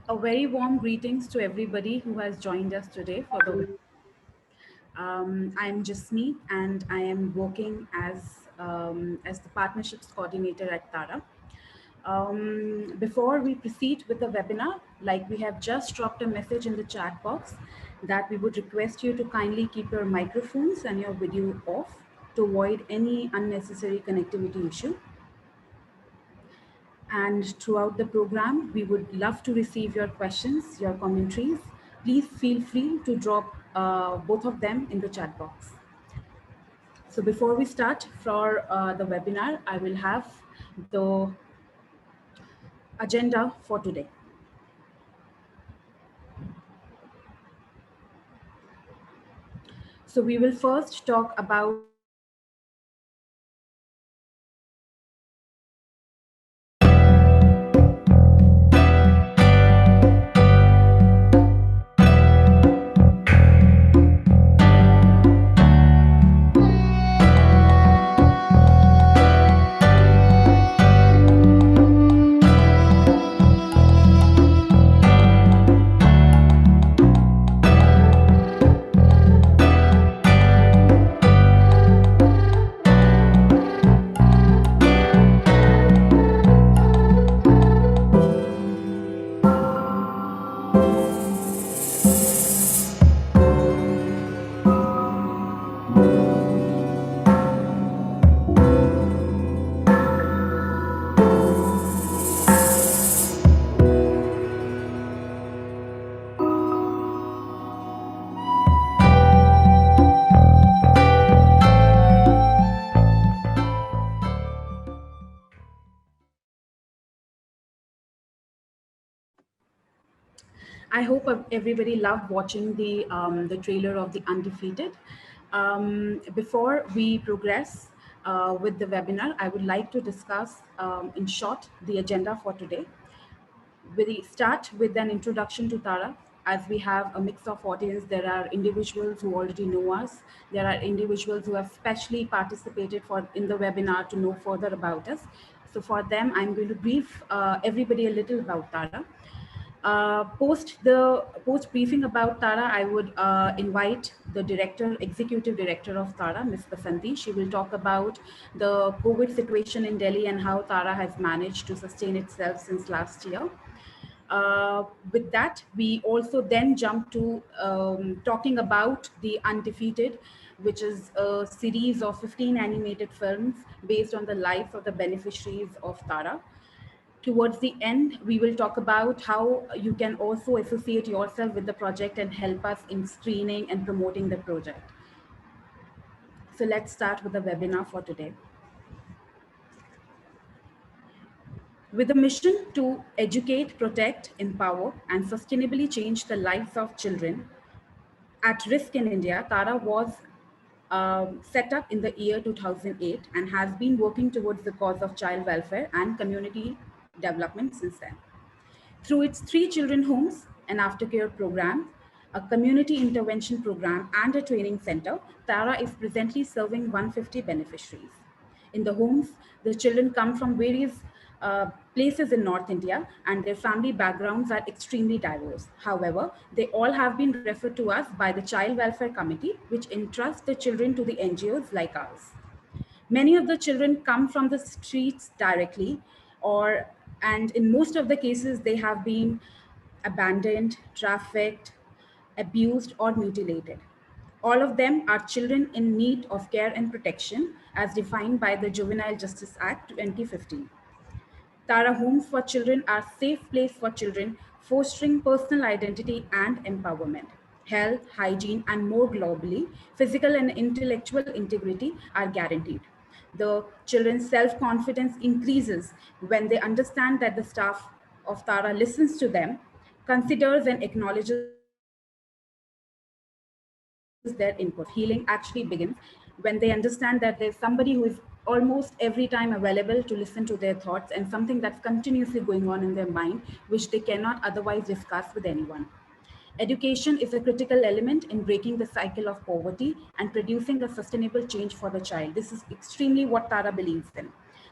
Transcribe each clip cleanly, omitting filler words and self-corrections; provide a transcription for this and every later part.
A very warm greetings to everybody who has joined us today for the. I'm Jasmeet, and I am working as the partnerships coordinator at TARA. Before we proceed with the webinar, like we have just dropped a message in the chat box that we would request you to kindly keep your microphones and your video off to avoid any unnecessary connectivity issue. And throughout the program, we would love to receive your questions, your commentaries. Please feel free to drop both of them in the chat box. So before we start for the webinar, I will have the agenda for today. So we will first talk about I hope everybody loved watching the trailer of the Undefeated. Before we progress with the webinar, I would like to discuss in short the agenda for today. We start with an introduction to Tara. As we have a mix of audience, there are individuals who already know us. There are individuals who have specially participated in the webinar to know further about us. So for them, I'm going to brief everybody a little about Tara. Post briefing about Tara, I would invite the executive director of Tara, Ms. Basanti. She will talk about the COVID situation in Delhi and how Tara has managed to sustain itself since last year. With that, we also then jump to talking about the Undefeated, which is a series of 15 animated films based on the lives of the beneficiaries of Tara. Towards the end, we will talk about how you can also associate yourself with the project and help us in screening and promoting the project. So let's start with the webinar for today. With a mission to educate, protect, empower, and sustainably change the lives of children at risk in India, TARA was set up in the year 2008 and has been working towards the cause of child welfare and community development since then. Through its 3 children homes, an aftercare program, a community intervention program, and a training center, TARA is presently serving 150 beneficiaries. In the homes, the children come from various places in North India, and their family backgrounds are extremely diverse. However, they all have been referred to us by the Child Welfare Committee, which entrusts the children to the NGOs like ours. Many of the children come from the streets directly, and in most of the cases, they have been abandoned, trafficked, abused, or mutilated. All of them are children in need of care and protection as defined by the Juvenile Justice Act 2015. Tara Homes for Children are safe place for children, fostering personal identity and empowerment. Health, hygiene, and more globally, physical and intellectual integrity are guaranteed. The children's self-confidence increases when they understand that the staff of Tara listens to them, considers and acknowledges their input. Healing actually begins when they understand that there's somebody who is almost every time available to listen to their thoughts and something that's continuously going on in their mind, which they cannot otherwise discuss with anyone. Education is a critical element in breaking the cycle of poverty and producing a sustainable change for the child. This is extremely what Tara believes in.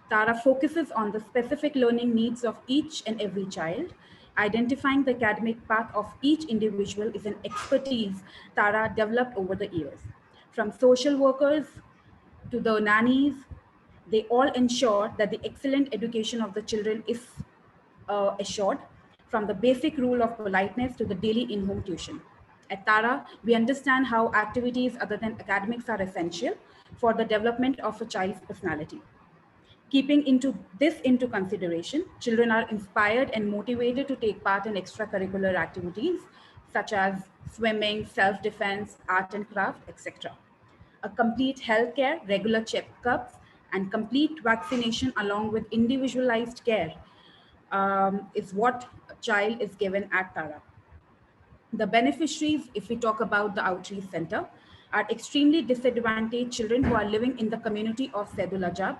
Tara focuses on the specific learning needs of each and every child. Identifying the academic path of each individual is an expertise TARA developed over the years. From social workers to the nannies, they all ensure that the excellent education of the children is assured, from the basic rule of politeness to the daily in-home tuition. At TARA, we understand how activities other than academics are essential for the development of a child's personality. Keeping this into consideration, children are inspired and motivated to take part in extracurricular activities such as swimming, self-defense, art and craft, etc. A complete healthcare, regular checkups, and complete vaccination along with individualized care is what a child is given at TARA. The beneficiaries, if we talk about the outreach center, are extremely disadvantaged children who are living in the community of Sedulajab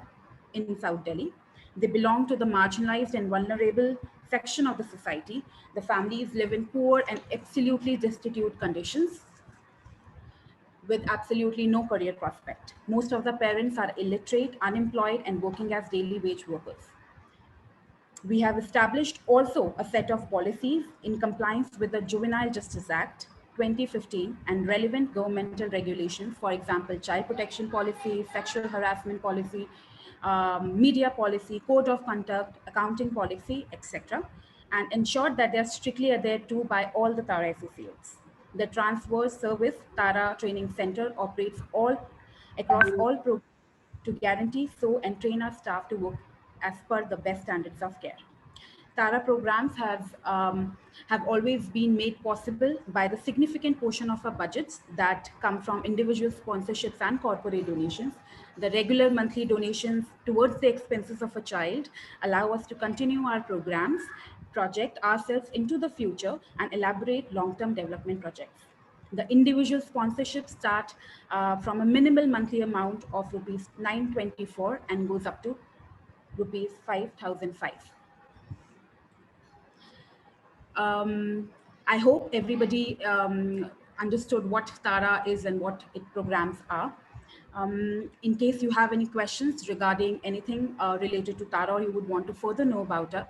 in South Delhi. They belong to the marginalized and vulnerable section of the society. The families live in poor and absolutely destitute conditions with absolutely no career prospect. Most of the parents are illiterate, unemployed, and working as daily wage workers. We have established also a set of policies in compliance with the Juvenile Justice Act 2015 and relevant governmental regulations, for example, child protection policy, sexual harassment policy, media policy, code of conduct, accounting policy, etc., and ensured that they are strictly adhered to by all the TARA associates. The Transverse Service TARA Training Center operates across all programs to guarantee so and train our staff to work as per the best standards of care. TARA programs have always been made possible by the significant portion of our budgets that come from individual sponsorships and corporate donations. The regular monthly donations towards the expenses of a child allow us to continue our programs, project ourselves into the future, and elaborate long-term development projects. The individual sponsorships start from a minimal monthly amount of rupees 924 and goes up to rupees 5,005. I hope everybody understood what TARA is and what its programs are. In case you have any questions regarding anything related to TARA or you would want to further know about us,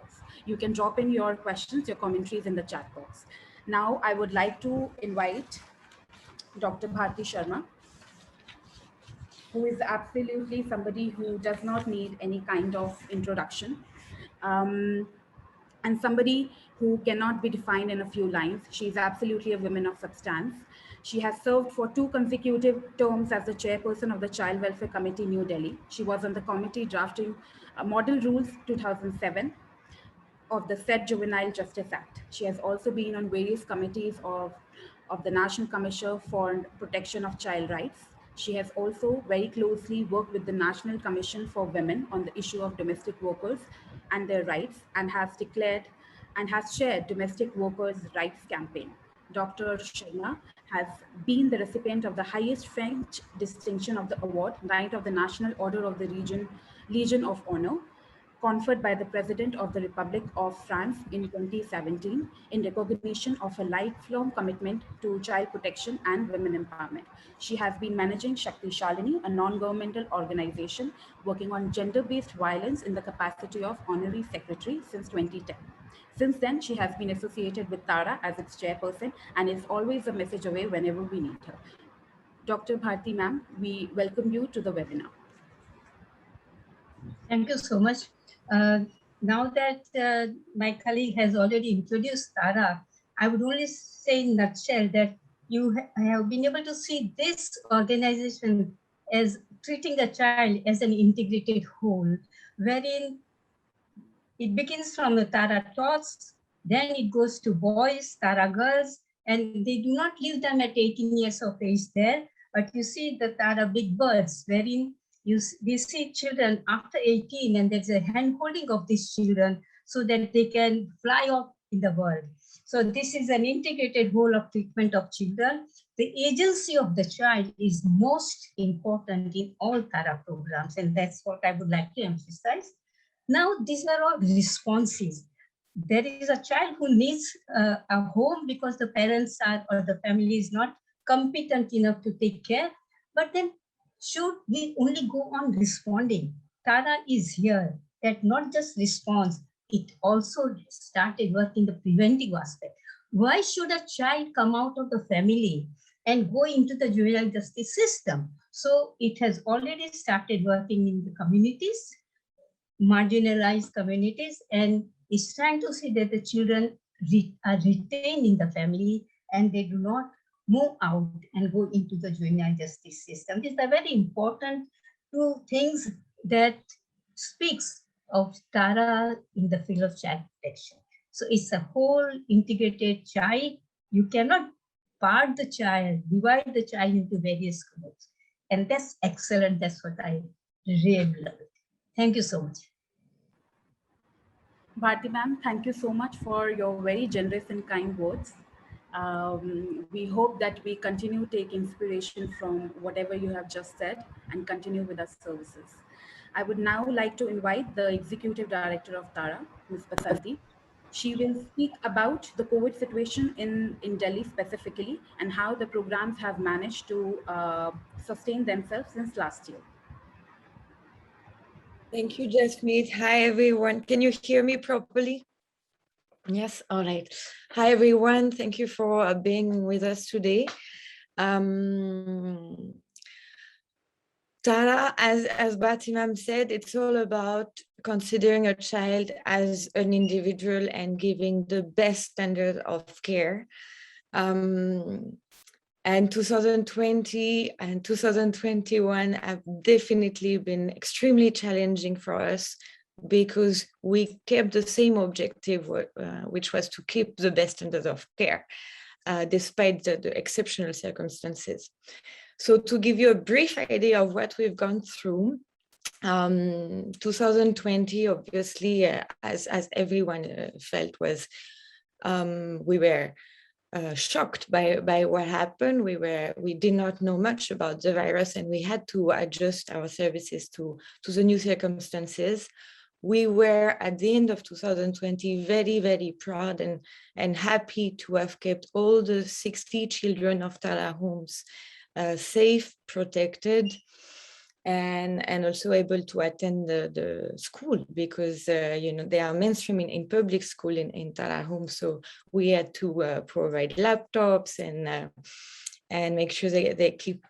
you can drop in your questions, your commentaries in the chat box. Now, I would like to invite Dr. Bharti Sharma, who is absolutely somebody who does not need any kind of introduction. And somebody who cannot be defined in a few lines. She is absolutely a woman of substance. She has served for 2 consecutive terms as the chairperson of the Child Welfare Committee, New Delhi. She was on the committee drafting Model Rules 2007 of the said Juvenile Justice Act. She has also been on various committees of the National Commission for Protection of Child Rights. She has also very closely worked with the National Commission for Women on the issue of domestic workers and their rights, and has declared and has chaired Domestic Workers' Rights Campaign. Dr. Sharma has been the recipient of the highest French distinction of the award, Knight of the National Order of the Legion of Honor, conferred by the President of the Republic of France in 2017 in recognition of a lifelong commitment to child protection and women empowerment. She has been managing Shakti Shalini, a non-governmental organization working on gender-based violence in the capacity of Honorary Secretary since 2010. Since then, she has been associated with TARA as its chairperson and is always a message away whenever we need her. Dr. Bharti ma'am, we welcome you to the webinar. Thank you so much. Now that my colleague has already introduced TARA, I would only say in a nutshell that you have been able to see this organization as treating a child as an integrated whole, wherein it begins from the TARA tots, then it goes to boys, TARA girls, and they do not leave them at 18 years of age there, but you see the TARA big birds, wherein we see children after 18 and there's a hand holding of these children so that they can fly off in the world. So this is an integrated whole of treatment of children. The agency of the child is most important in all TARA programs, and that's what I would like to emphasize. Now, these are all responses. There is a child who needs a home because the parents are or the family is not competent enough to take care, but then should we only go on responding? TARA is here that not just responds, it also started working the preventive aspect. Why should a child come out of the family and go into the juvenile justice system? So it has already started working in the communities, marginalized communities, and is trying to see that the children are retained in the family and they do not move out and go into the juvenile justice system. These are very important two things that speaks of TARA in the field of child protection. So it's a whole integrated child. You cannot part the child, divide the child into various groups. And that's excellent. That's what I really love. Thank you so much. Bharti ma'am, thank you so much for your very generous and kind words. We hope that we continue to take inspiration from whatever you have just said and continue with our services. I would now like to invite the Executive Director of TARA, Ms. Basanti. She will speak about the COVID situation in Delhi specifically and how the programs have managed to sustain themselves since last year. Thank you, Jasmeet. Hi, everyone. Can you hear me properly? Yes, all right. Hi, everyone. Thank you for being with us today. Tara, as Batimam said, it's all about considering a child as an individual and giving the best standard of care. And 2020 and 2021 have definitely been extremely challenging for us because we kept the same objective, which was to keep the best standards of care, despite the exceptional circumstances. So to give you a brief idea of what we've gone through, 2020, obviously, as everyone felt, was we were shocked by what happened. We did not know much about the virus, and we had to adjust our services to the new circumstances. We were at the end of 2020 very, very proud and happy to have kept all the 60 children of Tara homes safe, protected, and also able to attend the school because they are mainstream in public school in Tara homes. So we had to provide laptops and make sure they keep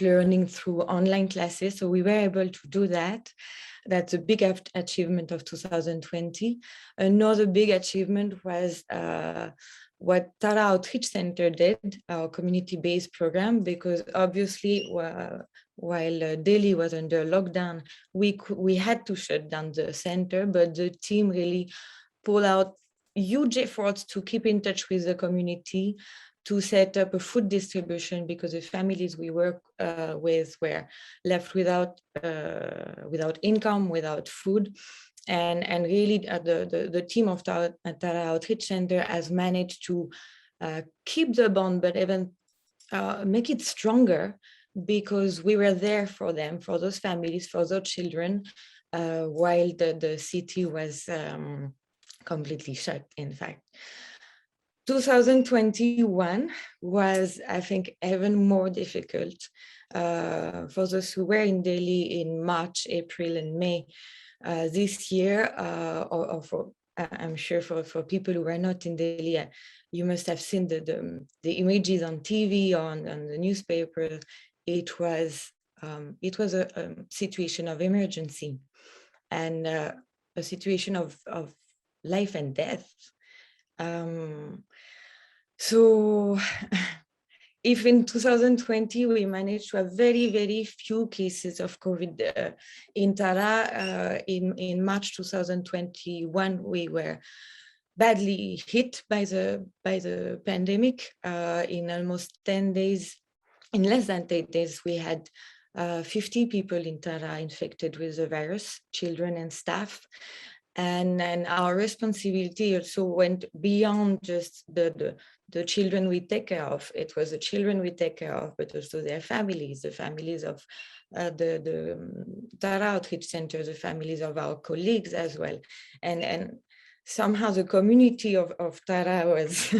learning through online classes. So we were able to do that. That's a big achievement of 2020. Another big achievement was what Tara Outreach Center did, our community-based program, because obviously while Delhi was under lockdown, we had to shut down the center, but the team really pulled out huge efforts to keep in touch with the community, to set up a food distribution because the families we work with were left without income, without food. And really the team of Tara Outreach Center has managed to keep the bond, but even make it stronger because we were there for them, for those families, for those children, while the city was completely shut, in fact. 2021 was, I think, even more difficult for those who were in Delhi in March, April, and May. This year, I'm sure for people who are not in Delhi, you must have seen the images on TV, on the newspaper. It was a situation of emergency and a situation of life and death. So if in 2020 we managed to have very, very few cases of COVID in Tara, in March 2021 we were badly hit by the pandemic. In almost 10 days, in less than 10 days, we had 50 people in Tara infected with the virus, children and staff. And our responsibility also went beyond just the children we take care of. It was the children we take care of, but also their families, the families of the Tara Outreach Center, the families of our colleagues as well. And somehow the community of Tara was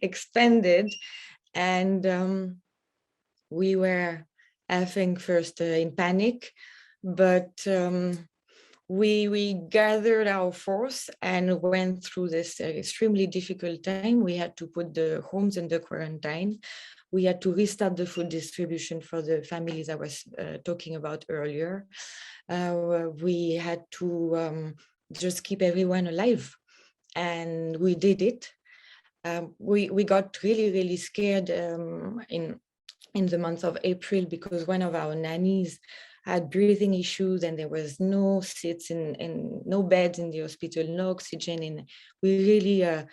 expanded. And we were, I think, first in panic, but we gathered our force and went through this extremely difficult time. We had to put the homes under quarantine. We had to restart the food distribution for the families I was talking about earlier. We had to just keep everyone alive, and we did it. We got really scared in the month of April, because one of our nannies had breathing issues and there was no seats and no beds in the hospital, no oxygen. And we really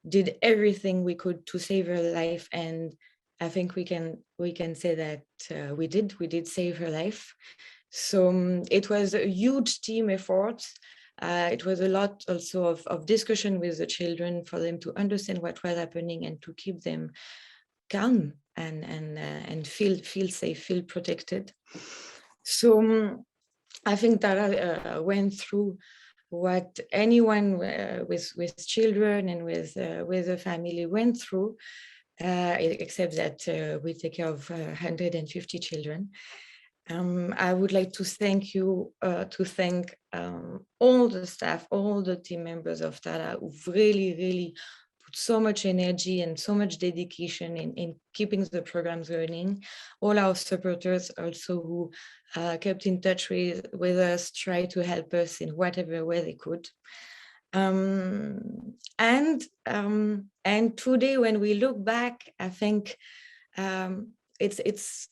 did everything we could to save her life. And I think we can say that we did save her life. So it was a huge team effort. It was a lot also of discussion with the children for them to understand what was happening and to keep them calm and feel safe, feel protected. So I think Tara went through what anyone with children and with a family went through, except that we take care of 150 children. I would like to thank you, to thank all the staff, all the team members of Tara who've really put so much energy and so much dedication in keeping the programs running. All our supporters also who kept in touch with us, tried to help us in whatever way they could. And today, when we look back, I think it's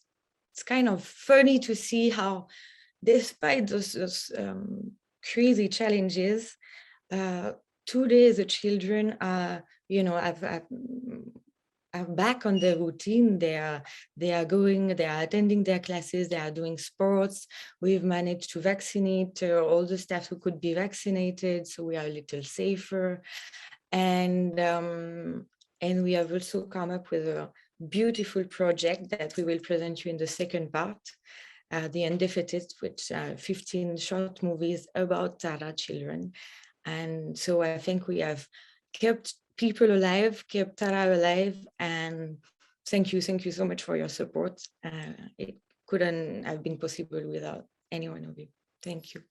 kind of funny to see how, despite those crazy challenges, today the children are, are back on their routine. They are attending their classes, they are doing sports. We've managed to vaccinate all the staff who could be vaccinated, so we are a little safer. And we have also come up with a beautiful project that we will present you in the second part, the Undefeated, which are 15 short movies about Tara children. And so I think we have kept people alive, kept Tara alive, and thank you so much for your support. It couldn't have been possible without any one of you. Thank you.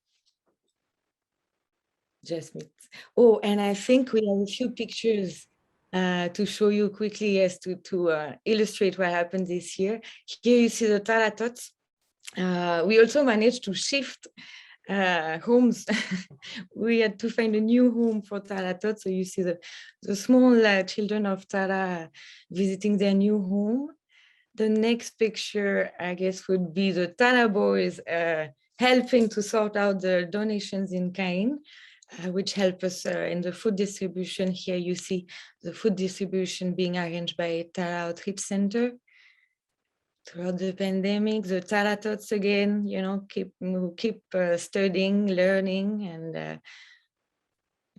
Jasmine. Oh, and I think we have a few pictures to show you quickly, as to illustrate what happened this year. Here you see the Tara tots. We also managed to shift homes. We had to find a new home for Tara tots. So you see the small children of Tara visiting their new home. The next picture, I guess, would be the Tara boys helping to sort out the donations in kind, which help us in the food distribution. Here you see the food distribution being arranged by Tara Outreach Center. Throughout the pandemic, the Tara tots again, keep studying, learning, and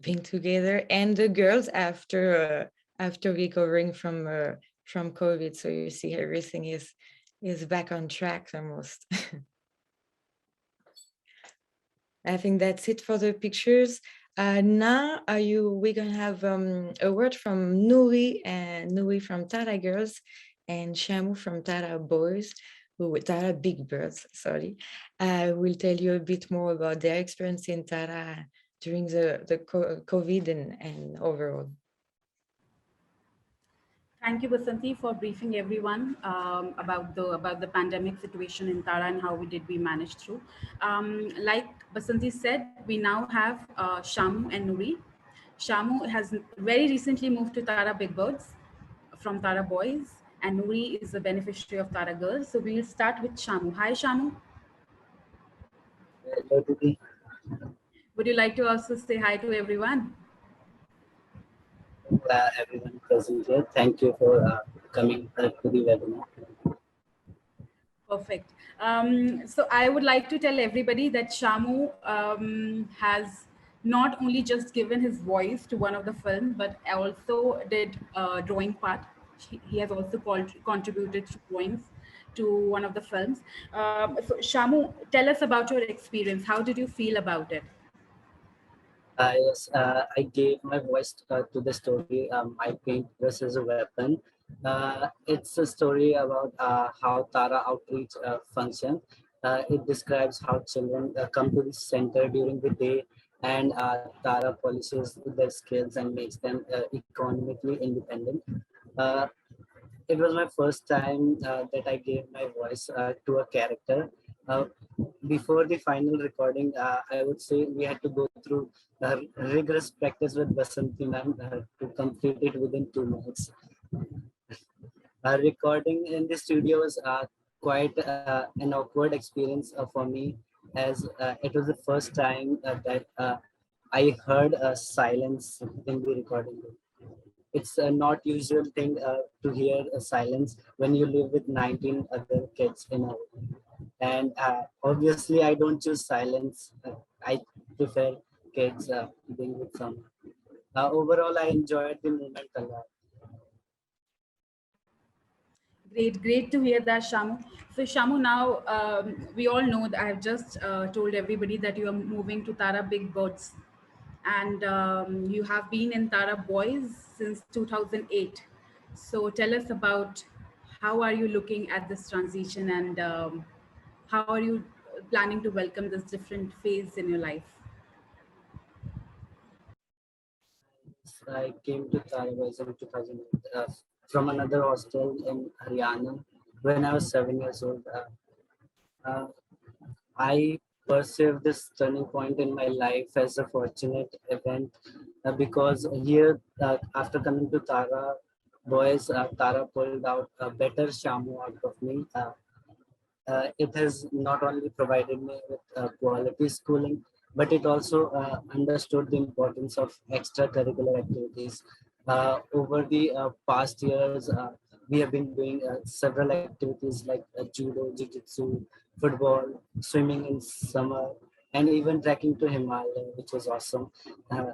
being together. And the girls after recovering from COVID. So you see everything is back on track almost. I think that's it for the pictures. Now we're gonna have a word from Nuri from Tara Girls, and Shamu from Tara Boys, Tara Big Birds, sorry. Will tell you a bit more about their experience in Tara during the COVID and overall. Thank you, Basanti, for briefing everyone about the pandemic situation in Tara and how we managed through. Like Basanti said, we now have Shamu and Nuri. Shamu has very recently moved to Tara Big Birds from Tara Boys, and Nuri is a beneficiary of Tara Girls. So we'll start with Shamu. Hi, Shamu. Hello, Didi. Would you like to also say hi to everyone? Everyone present here. Thank you for coming to the webinar. Perfect. So I would like to tell everybody that Shamu has not only just given his voice to one of the films, but also did a drawing part. He has also contributed to drawings to one of the films. So Shamu, tell us about your experience. How did you feel about it? Yes, I gave my voice to the story. My paintbrush is a weapon. It's a story about how Tara Outreach functions. It describes how children come to the center during the day, and Tara polishes their skills and makes them economically independent. Uh, it was my first time that I gave my voice to a character. Uh, Before the final recording, I would say we had to go through rigorous practice with Basanti ma'am to complete it within 2 minutes. Recording in the studio was quite an awkward experience for me, as it was the first time that I heard silence in the recording room. It's a not usual thing to hear silence when you live with 19 other kids in a room. And obviously, I don't choose silence. I prefer kids being with someone. Overall, I enjoyed the moment a lot. Great to hear that, Shamu. So, Shamu, now we all know that I have just told everybody that you are moving to Tara Big Birds, and you have been in Tara Boys since 2008. So, tell us about how are you looking at this transition, and how are you planning to welcome this different phase in your life? I came to Tarawas in 2008 from another hostel in Haryana when I was 7 years old. Uh, I perceive this turning point in my life as a fortunate event because here, after coming to Tara, boys, Tara pulled out a better Shamu out of me. It has not only provided me with quality schooling, but it also understood the importance of extracurricular activities. Over the past years, we have been doing several activities like judo, jiu-jitsu, football, swimming in summer, and even trekking to Himalaya, which was awesome. Uh,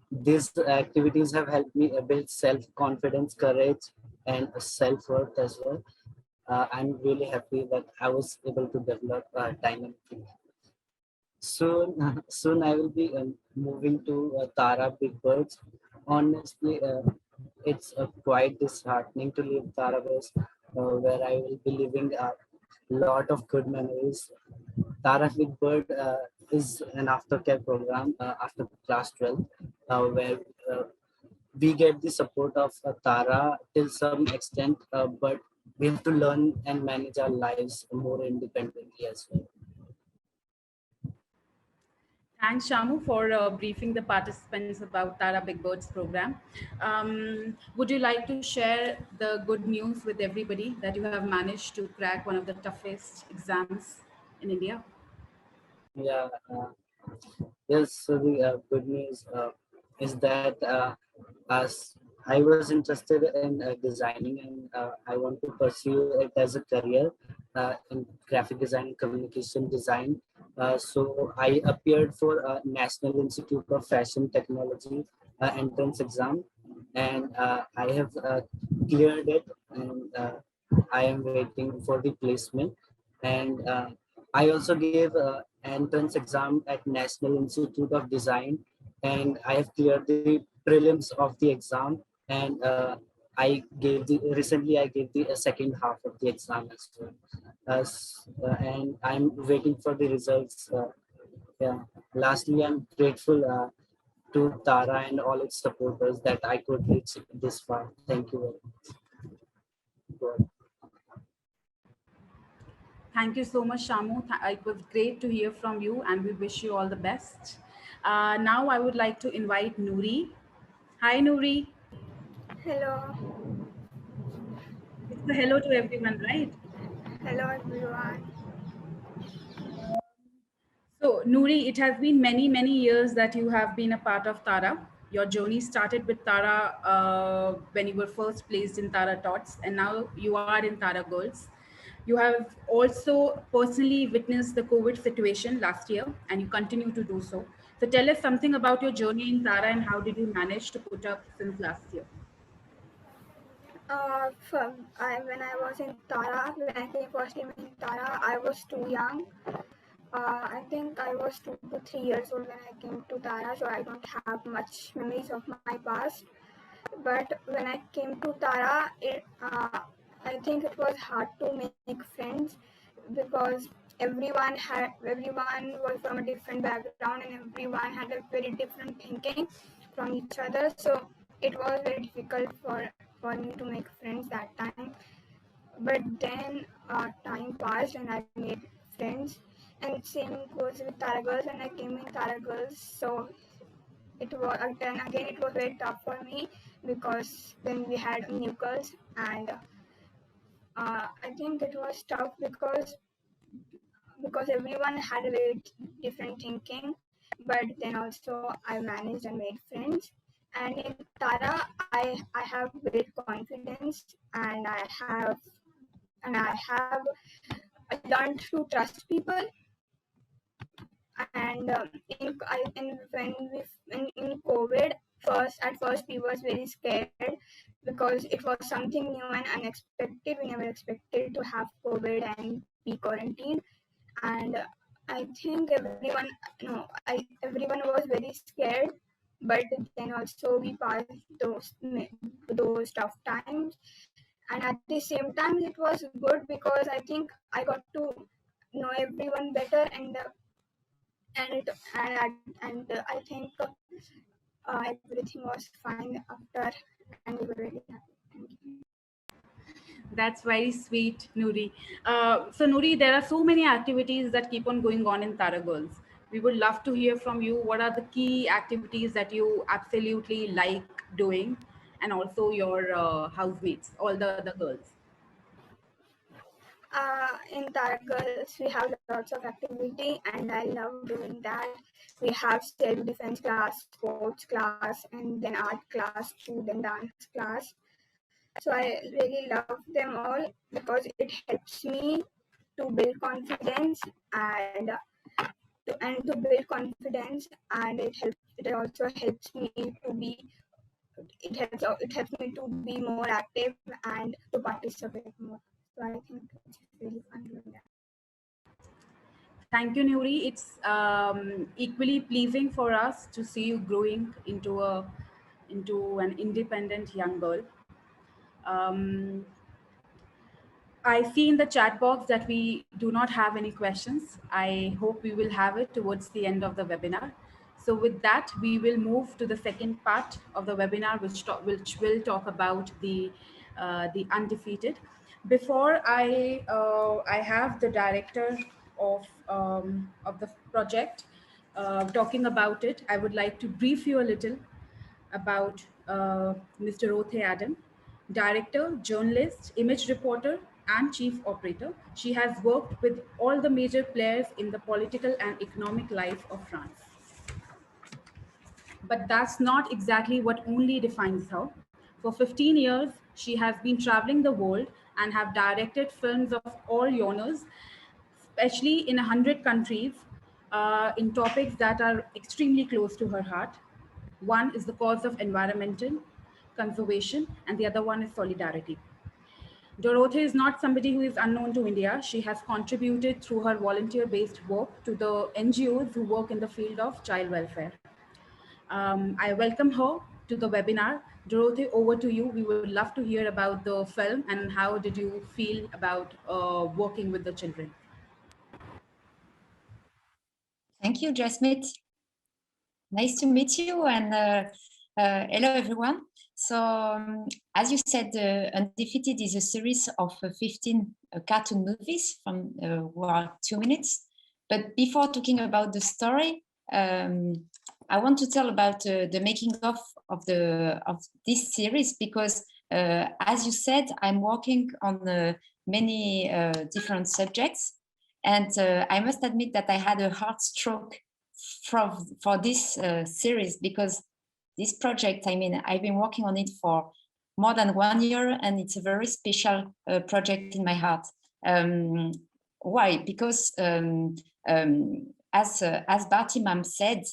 these activities have helped me build self-confidence, courage, and self-worth as well. I'm really happy that I was able to develop dynamically. Soon I will be moving to Tara Big Birds. Honestly, it's quite disheartening to leave Tara Base, where I will be living a lot of good memories. Tara Big Bird is an aftercare program after class 12, where uh, we get the support of Tara till some extent, but we have to learn and manage our lives more independently as well. Thanks, Shamu, for briefing the participants about Tara Big Birds program. Would you like to share the good news with everybody that you have managed to crack one of the toughest exams in India? Yeah, yes. So the good news is that as I was interested in designing, and I want to pursue it as a career in graphic design and communication design. So I appeared for a National Institute of Fashion Technology entrance exam, and I have cleared it, and I am waiting for the placement. And I also gave entrance exam at National Institute of Design, and I have cleared the prelims of the exam. And I gave the recently I gave the second half of the exam as well. And I'm waiting for the results. Yeah. Lastly, I'm grateful to Tara and all its supporters that I could reach this far. Thank you very much. Thank you so much, Shamu. It was great to hear from you, and we wish you all the best. Now, I would like to invite Noori. Hi, Noori. Hello, It's a hello to everyone, right? hello everyone. So, Noori, it has been many years that you have been a part of Tara. Your journey started with Tara when you were first placed in Tara Tots, and now you are in Tara Girls. You have also personally witnessed the COVID situation last year, and you continue to do so. So, tell us something about your journey in Tara and how did you manage to put up since last year? When I was in Tara, when I came first came in Tara, I was too young. I think I was 2 to 3 years old when I came to Tara, so I don't have much memories of my past. But when I came to Tara, I think it was hard to make friends because everyone was from a different background, and everyone had a very different thinking from each other. So it was very difficult for me to make friends that time. But then time passed and I made friends. And same goes with Tara Girls. When I came in Tara Girls, so it was again it was very tough for me because then we had new girls, and I think it was tough because everyone had a very different thinking. But then also I managed and made friends. And in Tara, I have great confidence, and I learned to trust people. And in COVID, at first we was very scared because it was something new and unexpected. We never expected to have COVID and be quarantined. And I think everyone was very scared. But then also we passed those tough times, and at the same time it was good because I think I got to know everyone better, and it I think everything was fine after, and we were really happy. Thank you. That's very sweet, Noori. So, Noori, there are so many activities that keep on going on in Tara Girls. We would love to hear from you. What are the key activities that you absolutely like doing, and also your housemates, all the other girls? In Tara Girls, we have lots of activity, and I love doing that. We have self-defense class, sports class, and then art class too, then dance class. So I really love them all because it helps me to build confidence and to build confidence, and it also helps me to be it helps me to be more active and to participate more. So I think it's really fun doing that. Thank you, Noori. It's equally pleasing for us to see you growing into an independent young girl. Um, I see in the chat box that we do not have any questions. I hope we will have it towards the end of the webinar. So with that, we will move to the second part of the webinar, which will talk about the Undefeated. Before I have the director of the project talking about it, I would like to brief you a little about Mr. Dorothée Adam, director, journalist, image reporter, and chief operator. She has worked with all the major players in the political and economic life of France. But that's not exactly what only defines her. For 15 years, she has been traveling the world and have directed films of all genres, especially in 100 countries, in topics that are extremely close to her heart. One is the cause of environmental conservation, and the other one is solidarity. Dorothée is not somebody who is unknown to India. She has contributed through her volunteer-based work to the NGOs who work in the field of child welfare. I welcome her to the webinar. Dorothée, over to you. We would love to hear about the film and how did you feel about working with the children? Thank you, Jasmine. Nice to meet you, and hello everyone. So as you said, Undefeated is a series of 15 cartoon movies from who are 2 minutes. But before talking about the story, I want to tell about the making of this series because, as you said, I'm working on many different subjects, and I must admit that I had a heart stroke for this series because this project, I mean, I've been working on it for more than 1 year, and it's a very special project in my heart. Why? Because as Barty Mam said,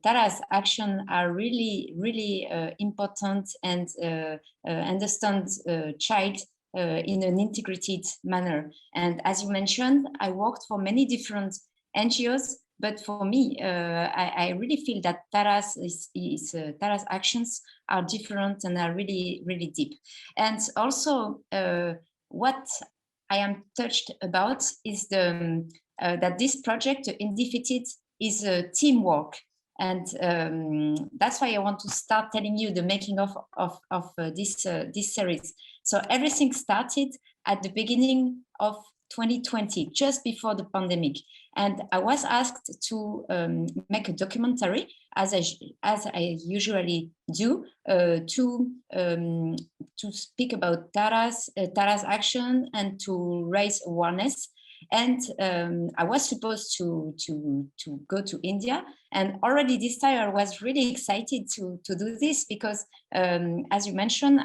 Tara's actions are really, really important and understand child in an integrated manner. And as you mentioned, I worked for many different NGOs, but for me, I really feel that Tara's actions are different and are really, really deep. And also, what I am touched about is the that this project, Undefeated, is a teamwork. And that's why I want to start telling you the making of this series. So everything started at the beginning of 2020, just before the pandemic. And I was asked to make a documentary, as I usually do, to speak about Tara's action and to raise awareness. And I was supposed to go to India, and already this time I was really excited to do this because, as you mentioned,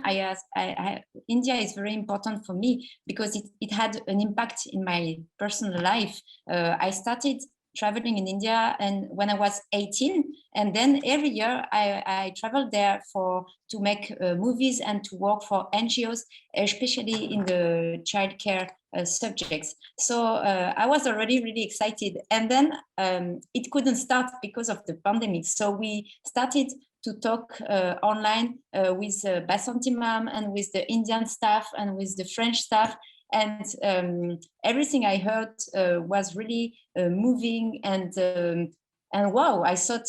India is very important for me because it had an impact in my personal life. I started traveling in India and when I was 18, and then every year I traveled there to make movies and to work for NGOs, especially in the childcare subjects. So I was already really excited, and then it couldn't start because of the pandemic. So we started to talk online with Basanti ma'am and with the Indian staff and with the French staff. And everything I heard was really moving, and wow, I thought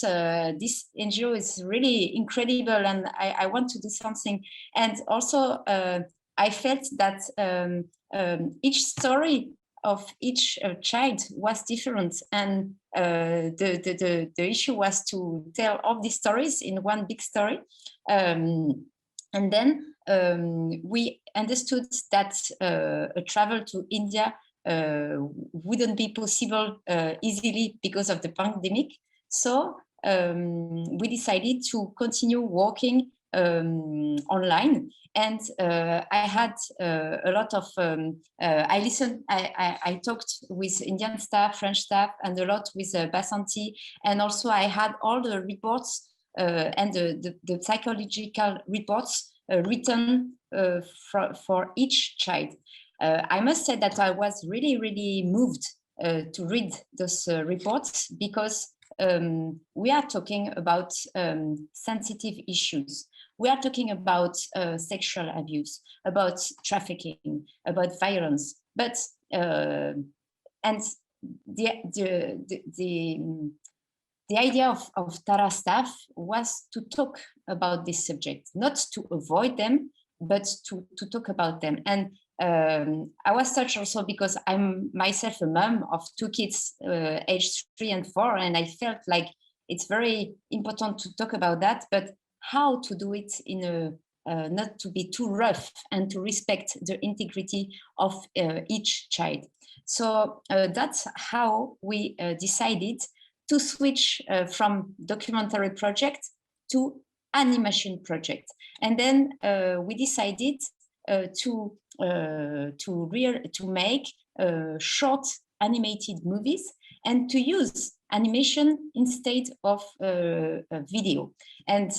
this NGO is really incredible, and I want to do something. And also I felt that each story of each child was different, and the issue was to tell all these stories in one big story. And then we understood that a travel to India wouldn't be possible easily because of the pandemic. So we decided to continue working online. And I had a lot of, I listened, I talked with Indian staff, French staff, and a lot with Basanti. And also I had all the reports and the psychological reports written for each child. I must say that I was really, really moved to read those reports because we are talking about sensitive issues. We are talking about sexual abuse, about trafficking, about violence, but and the idea of TARA staff was to talk about this subject, not to avoid them, but to talk about them. And I was touched also because I'm myself a mom of 2 kids, aged 3 and 4, and I felt like it's very important to talk about that, but how to do it in a not to be too rough and to respect the integrity of each child. So that's how we decided to switch from documentary project to animation project. And then we decided to make short animated movies and to use animation instead of video. And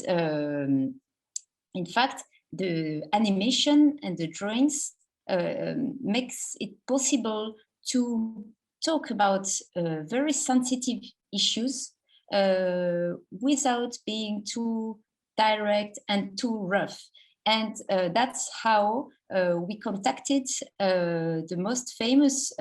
in fact, the animation and the drawings makes it possible to talk about very sensitive issues without being too direct and too rough. And that's how we contacted the most famous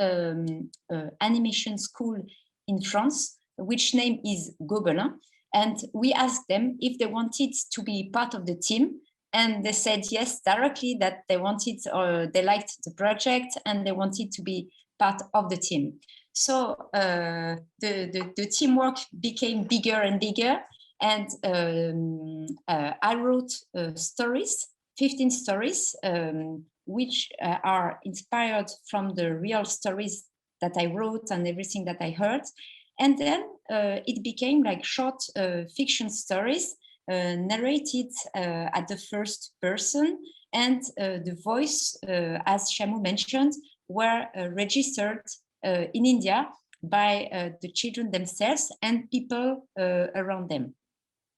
animation school in France, which name is Gobelin. And we asked them if they wanted to be part of the team. And they said yes, directly, that they wanted, or they liked the project and they wanted to be part of the team. So the teamwork became bigger and bigger. And I wrote stories, 15 stories, which are inspired from the real stories that I wrote and everything that I heard. And then it became like short fiction stories narrated at the first person. And the voice, as Shamu mentioned, were registered in India by the children themselves and people around them.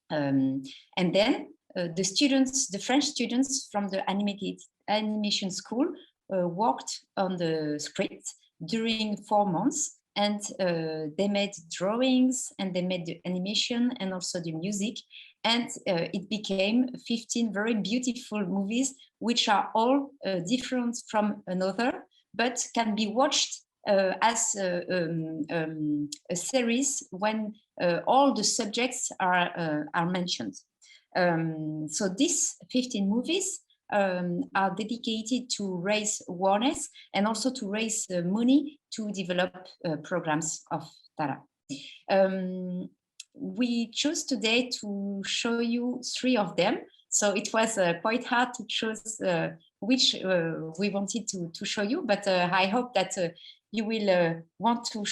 And then the students, the French students from the animation school worked on the script during 4 months, and they made drawings and they made the animation and also the music. And it became 15 very beautiful movies, which are all different from another, but can be watched as a series when all the subjects are mentioned. So these 15 movies are dedicated to raise awareness and also to raise money to develop programs of TARA. We chose today to show you 3 of them. So it was quite hard to choose which we wanted to show you, but I hope that you will want to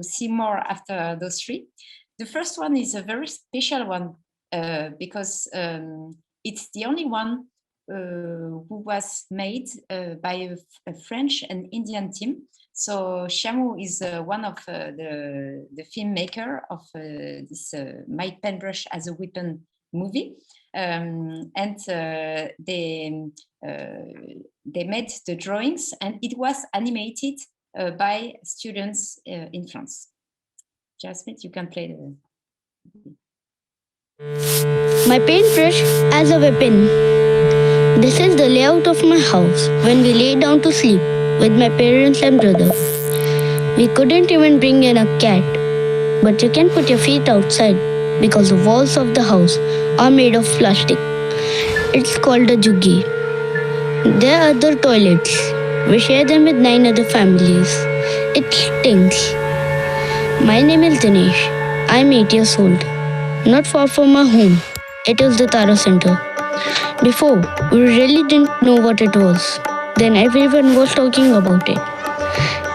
see more after those 3. The first one is a very special one because it's the only one who was made by a French and Indian team. So Shamu is one of the filmmaker of this My Paintbrush as a Weapon movie. And they made the drawings, and it was animated by students in France. Jasmine, you can play the... My paintbrush as a weapon. This is the layout of my house when we lay down to sleep with my parents and brother. We couldn't even bring in a cat, but you can put your feet outside because the walls of the house are made of plastic. It's called a juggi. There are other toilets. We share them with 9 other families. It stinks. My name is Dinesh. I'm 8 years old. Not far from my home. It is the Tara Center. Before, we really didn't know what it was. Then everyone was talking about it.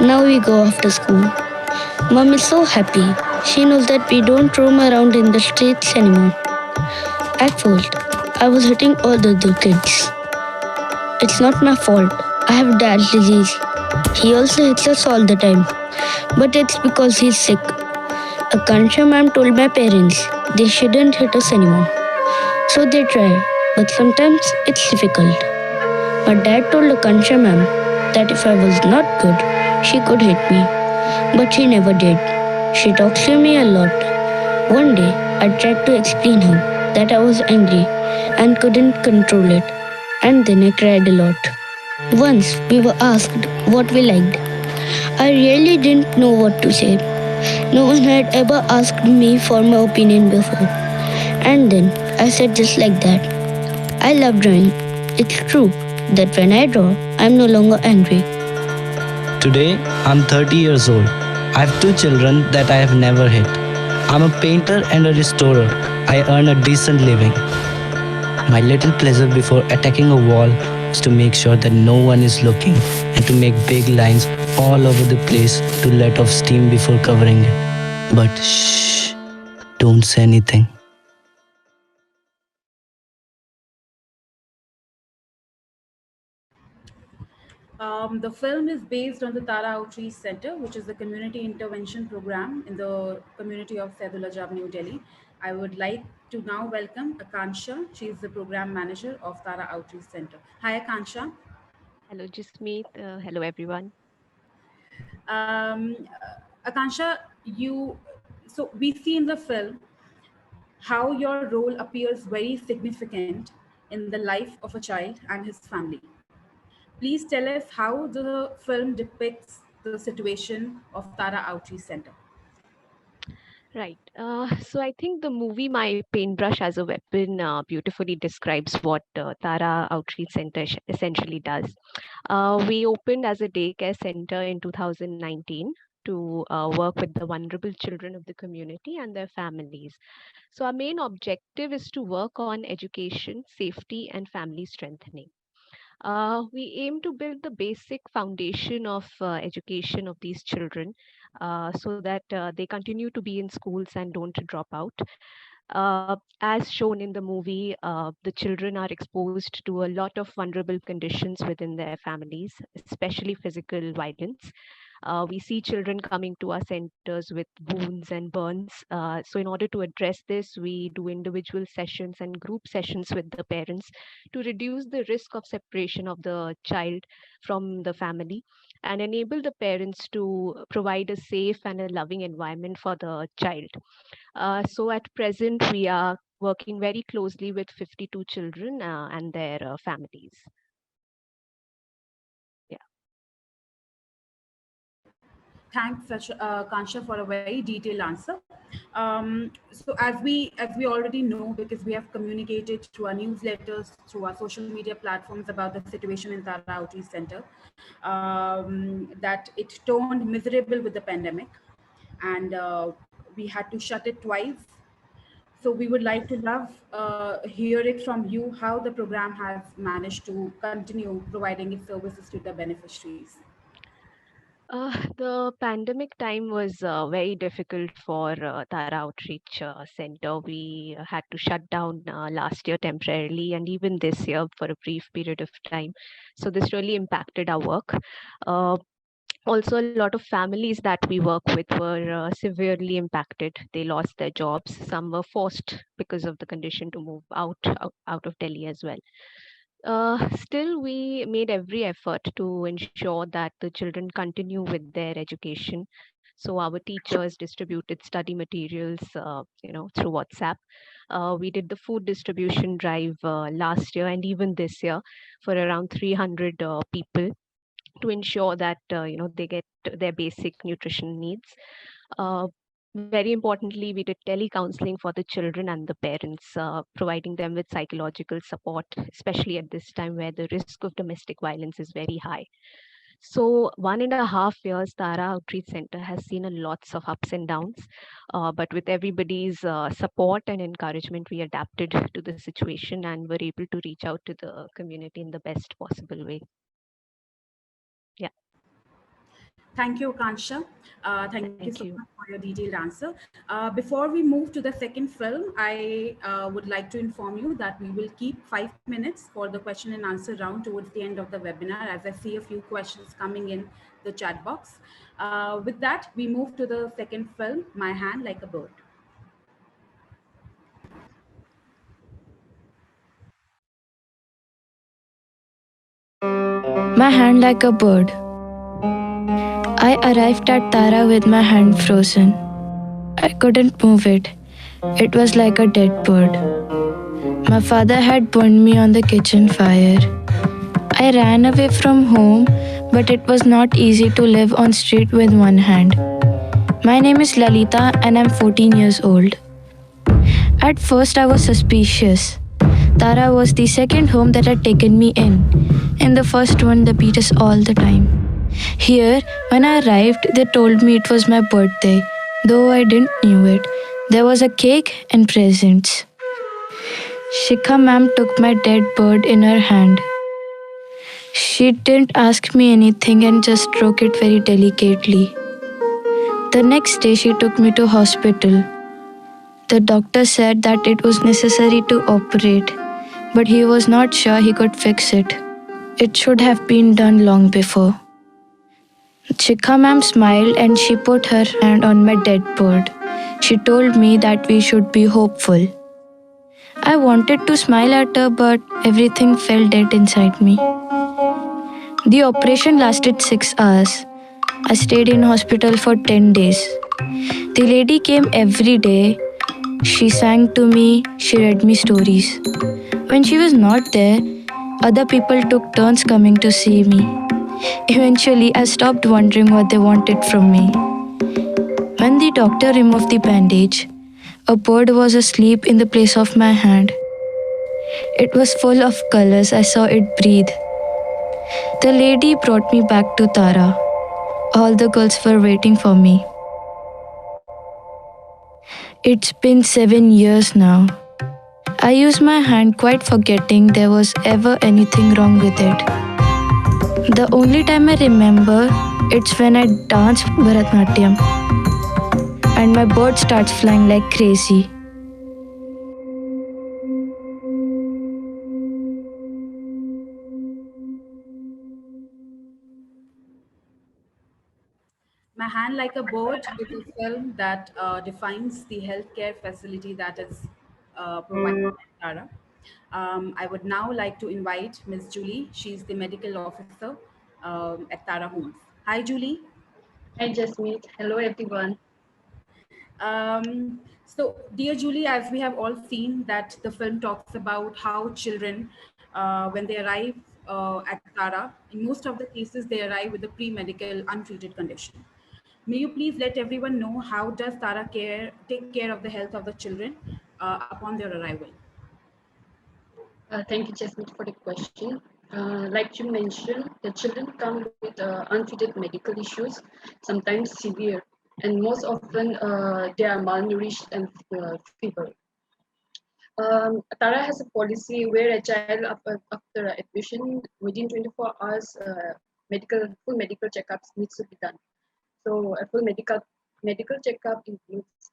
Now we go after school. Mom is so happy. She knows that we don't roam around in the streets anymore. At first, I was hitting all the other kids. It's not my fault. I have dad's disease. He also hits us all the time. But it's because he's sick. Akansha ma'am told my parents they shouldn't hit us anymore. So they try, but sometimes it's difficult. My dad told Akansha ma'am that if I was not good, she could hit me. But she never did. She talks to me a lot. One day, I tried to explain her that I was angry and couldn't control it. And then I cried a lot. Once we were asked what we liked. I really didn't know what to say. No one had ever asked me for my opinion before. And then I said just like that. I love drawing. It's true that when I draw, I'm no longer angry. Today, I'm 30 years old. I have 2 children that I have never hit. I'm a painter and a restorer. I earn a decent living. My little pleasure before attacking a wall is to make sure that no one is looking and to make big lines all over the place to let off steam before covering it. But shh, don't say anything. The film is based on the Tara Outreach Center, which is the community intervention program in the community of Saidulajab, New Delhi. I would like to now welcome Akansha. She is the program manager of Tara Outreach Center. Hi, Akansha. Hello, Jasmeet. Hello, everyone. Akansha, so we see in the film how your role appears very significant in the life of a child and his family. Please tell us how the film depicts the situation of Tara Outreach Center. Right. So I think the movie My Paintbrush as a Weapon beautifully describes what Tara Outreach Center essentially does. We opened as a daycare center in 2019 to work with the vulnerable children of the community and their families. So our main objective is to work on education, safety, and family strengthening. We aim to build the basic foundation of education of these children so that they continue to be in schools and don't drop out. As shown in the movie, the children are exposed to a lot of vulnerable conditions within their families, especially physical violence. We see children coming to our centers with wounds and burns. So in order to address this, we do individual sessions and group sessions with the parents to reduce the risk of separation of the child from the family and enable the parents to provide a safe and a loving environment for the child. So at present, we are working very closely with 52 children and their families. Yeah. Thanks, Kansha, for a very detailed answer. So as we already know, because we have communicated through our newsletters, through our social media platforms about the situation in Tara Outreach Center, that it turned miserable with the pandemic, and we had to shut it twice. So we would like to hear it from you how the program has managed to continue providing its services to the beneficiaries. The pandemic time was very difficult for Tara Outreach Center. We had to shut down last year temporarily and even this year for a brief period of time. So this really impacted our work. Uh, Also, a lot of families that we work with were severely impacted. They lost their jobs. Some were forced because of the condition to move out of Delhi as well. Still, we made every effort to ensure that the children continue with their education. So our teachers distributed study materials, through WhatsApp. We did the food distribution drive last year and even this year for around 300 people to ensure that they get their basic nutrition needs. Uh, Very importantly, we did tele-counseling for the children and the parents, providing them with psychological support, especially at this time where the risk of domestic violence is very high. So 1.5 years, Tara Outreach Center has seen a lots of ups and downs, but with everybody's support and encouragement, we adapted to the situation and were able to reach out to the community in the best possible way. Yeah. Thank you, Kansha. Thank you so Thank you. much for your detailed answer. Before we move to the second film, I would like to inform you that we will keep 5 minutes for the question and answer round towards the end of the webinar, as I see a few questions coming in the chat box. With that, we move to the second film, My Hand Like a Bird. My hand like a bird. I arrived at Tara with my hand frozen. I couldn't move it. It was like a dead bird. My father had burned me on the kitchen fire. I ran away from home, but it was not easy to live on street with one hand. My name is Lalita and I'm 14 years old. At first I was suspicious. Tara was the second home that had taken me in. In the first one they beat us all the time. Here, when I arrived, they told me it was my birthday, though I didn't knew it. There was a cake and presents. Shikha ma'am took my dead bird in her hand. She didn't ask me anything and just stroked it very delicately. The next day she took me to hospital. The doctor said that it was necessary to operate, but he was not sure he could fix it. It should have been done long before. Chikha ma'am smiled and she put her hand on my dead bird. She told me that we should be hopeful. I wanted to smile at her, but everything felt dead inside me. The operation lasted 6 hours. I stayed in hospital for 10 days. The lady came every day. She sang to me, she read me stories. When she was not there, other people took turns coming to see me. Eventually, I stopped wondering what they wanted from me. When the doctor removed the bandage, a bird was asleep in the place of my hand. It was full of colors, I saw it breathe. The lady brought me back to Tara. All the girls were waiting for me. It's been 7 years now. I use my hand quite forgetting there was ever anything wrong with it. The only time I remember, it's when I dance Bharatnatyam and my bird starts flying like crazy. My Hand Like a Bird is a film that defines the healthcare facility that is provided by Tara. I would now like to invite Ms. Julie. She's the medical officer at Tara Homes. Hi, Julie. Hi, Jasmeet. Hello, everyone. So, dear Julie, as we have all seen that the film talks about how children, when they arrive at Tara, in most of the cases, they arrive with a pre-medical untreated condition. May you please let everyone know how does Tara take care of the health of the children upon their arrival? Thank you, Jasmine, for the question. Like you mentioned, the children come with untreated medical issues, sometimes severe, and most often they are malnourished and feeble. Tara has a policy where a child after admission within 24 hours, full medical checkups needs to be done. So a full medical checkup includes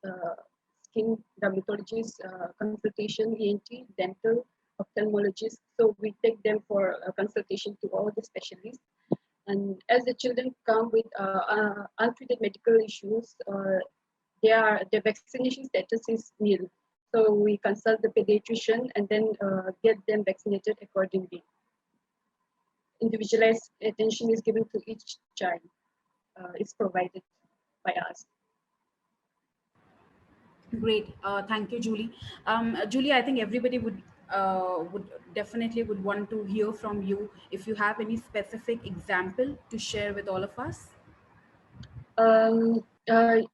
skin dermatologist, consultation, ENT, dental, ophthalmologist. So we take them for a consultation to all the specialists. And as the children come with untreated medical issues, their vaccination status is nil. So we consult the pediatrician and then get them vaccinated accordingly. Individualized attention is given to each child. Is provided by us. Great, thank you, Julie. Julie, I think everybody would definitely want to hear from you if you have any specific example to share with all of us. Okay,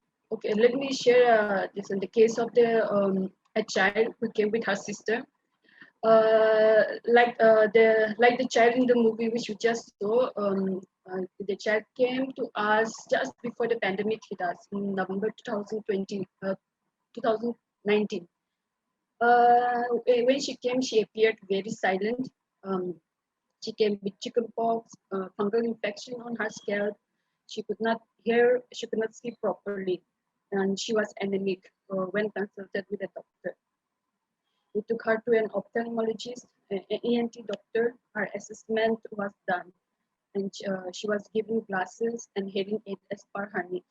let me share this in the case of a child who came with her sister. Like the child in the movie which we just saw, the child came to us just before the pandemic hit us in November 2019. When she came, she appeared very silent. She came with chickenpox, fungal infection on her scalp. She could not hear, she could not see properly, and she was anemic when consulted with a doctor. We took her to an ophthalmologist, an ENT doctor. Her assessment was done, and she was given glasses and hearing aid as per her need.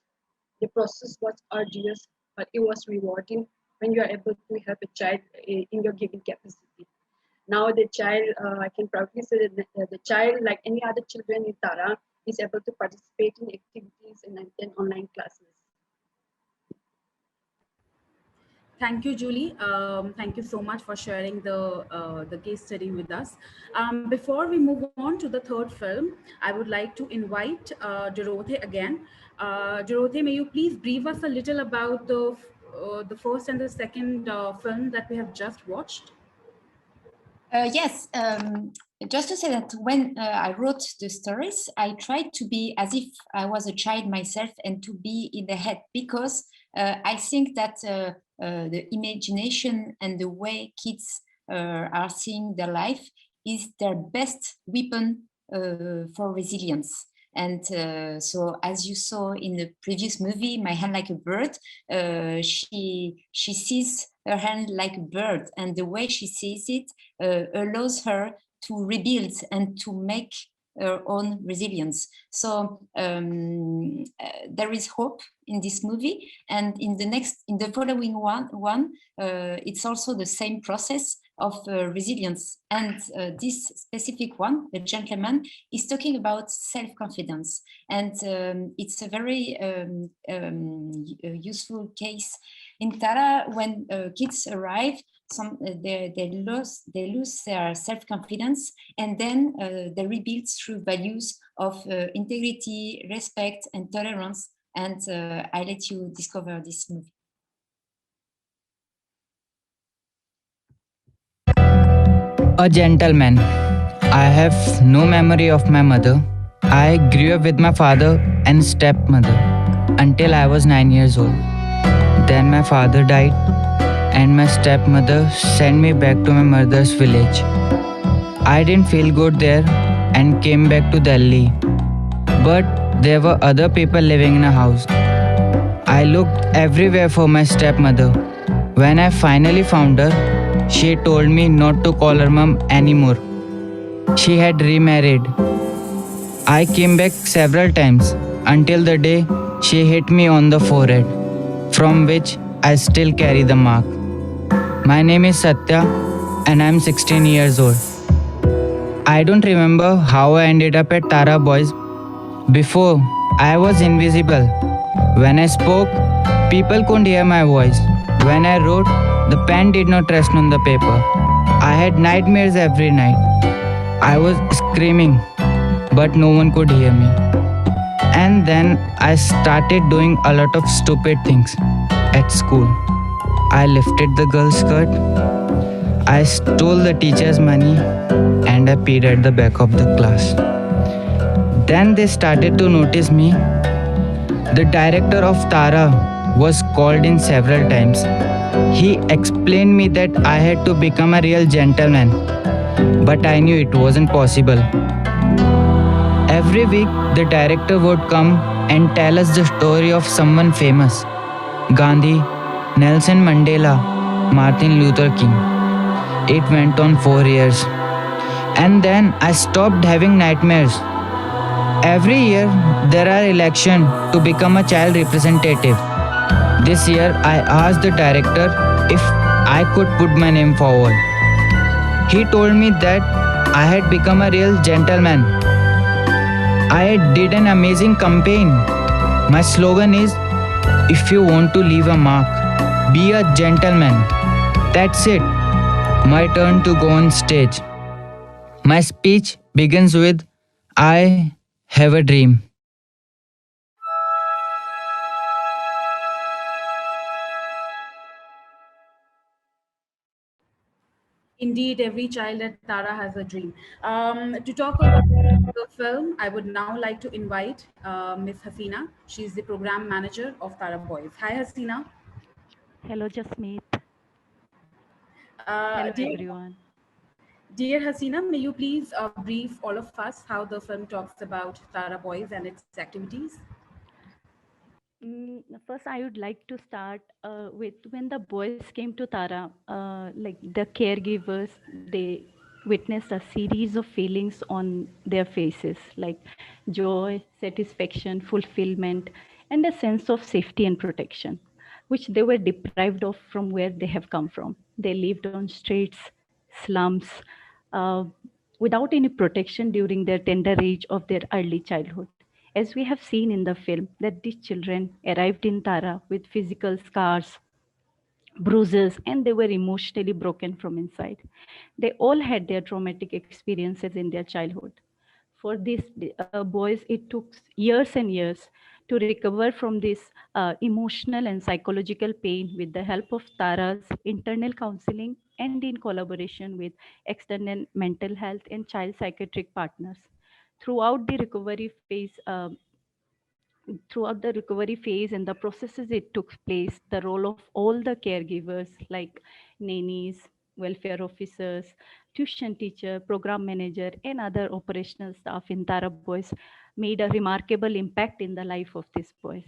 The process was arduous, but it was rewarding when you are able to help a child in your given capacity. Now the child, I can proudly say that the child, like any other children in Tara, is able to participate in activities and attend online classes. Thank you, Julie. Thank you so much for sharing the case study with us. Before we move on to the third film, I would like to invite Dorothée again. Dorothée, may you please brief us a little about the first and the second film that we have just watched? Yes, just to say that when I wrote the stories, I tried to be as if I was a child myself and to be in the head, because I think that the imagination and the way kids are seeing their life is their best weapon for resilience. And so, as you saw in the previous movie, My Hand Like a Bird, she sees her hand like a bird, and the way she sees it allows her to rebuild and to make her own resilience. So there is hope in this movie, and in the following one, it's also the same process of resilience. And this specific one, The Gentleman, is talking about self-confidence, and it's a very useful case in Tara. When kids arrive, they lose their self-confidence, and then they rebuild through values of integrity, respect, and tolerance. And I let you discover this movie. A gentleman. I have no memory of my mother. I grew up with my father and stepmother until I was 9 years old. Then my father died, and my stepmother sent me back to my mother's village. I didn't feel good there and came back to Delhi. But there were other people living in a house. I looked everywhere for my stepmother. When I finally found her, she told me not to call her mom anymore. She had remarried. I came back several times until the day she hit me on the forehead, from which I still carry the mark. My name is Satya and I'm 16 years old. I don't remember how I ended up at Tara Boys. Before, I was invisible. When I spoke, people couldn't hear my voice. When I wrote, the pen did not rest on the paper. I had nightmares every night. I was screaming, but no one could hear me. And then I started doing a lot of stupid things at school. I lifted the girl's skirt, I stole the teacher's money, and I peed at the back of the class. Then they started to notice me. The director of Tara was called in several times. He explained me that I had to become a real gentleman, but I knew it wasn't possible. Every week, the director would come and tell us the story of someone famous: Gandhi, Nelson Mandela, Martin Luther King. It went on 4 years. And then I stopped having nightmares. Every year, there are elections to become a child representative. This year, I asked the director if I could put my name forward. He told me that I had become a real gentleman. I did an amazing campaign. My slogan is, if you want to leave a mark, be a gentleman. That's it. My turn to go on stage. My speech begins with, I have a dream. Indeed, every child at Tara has a dream. To talk about the film, I would now like to invite Miss Hasina. She's the program manager of Tara Boys. Hi, Hasina. Hello, Jasmeet. Uh, Hello, dear, everyone. dear Hasina, may you please brief all of us how the film talks about Tara Boys and its activities? First, I would like to start with when the boys came to Tara, like the caregivers, they witnessed a series of feelings on their faces, like joy, satisfaction, fulfillment, and a sense of safety and protection, which they were deprived of from where they have come from. They lived on streets, slums, uh, without any protection during their tender age of their early childhood. As we have seen in the film, that these children arrived in Tara with physical scars, bruises, and they were emotionally broken from inside. They all had their traumatic experiences in their childhood. For these boys, it took years and years to recover from this emotional and psychological pain with the help of Tara's internal counseling and in collaboration with external mental health and child psychiatric partners. Throughout the recovery phase, throughout the recovery phase and the processes it took place, the role of all the caregivers like nannies, welfare officers, tuition teacher, program manager, and other operational staff in Tara Boys made a remarkable impact in the life of these boys.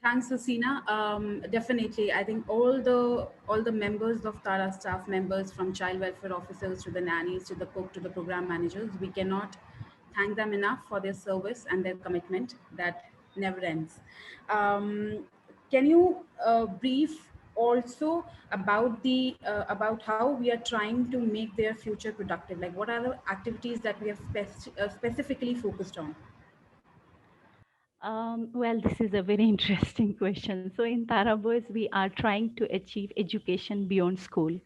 Thanks, Hasina. Definitely, I think all the members of Tara staff members, from child welfare officers to the nannies to the cook to the program managers, we cannot thank them enough for their service and their commitment that never ends. Can you brief also about the about how we are trying to make their future productive? Like, what are the activities that we have specifically focused on? Well, this is a very interesting question. So in Tara Boys, we are trying to achieve education beyond school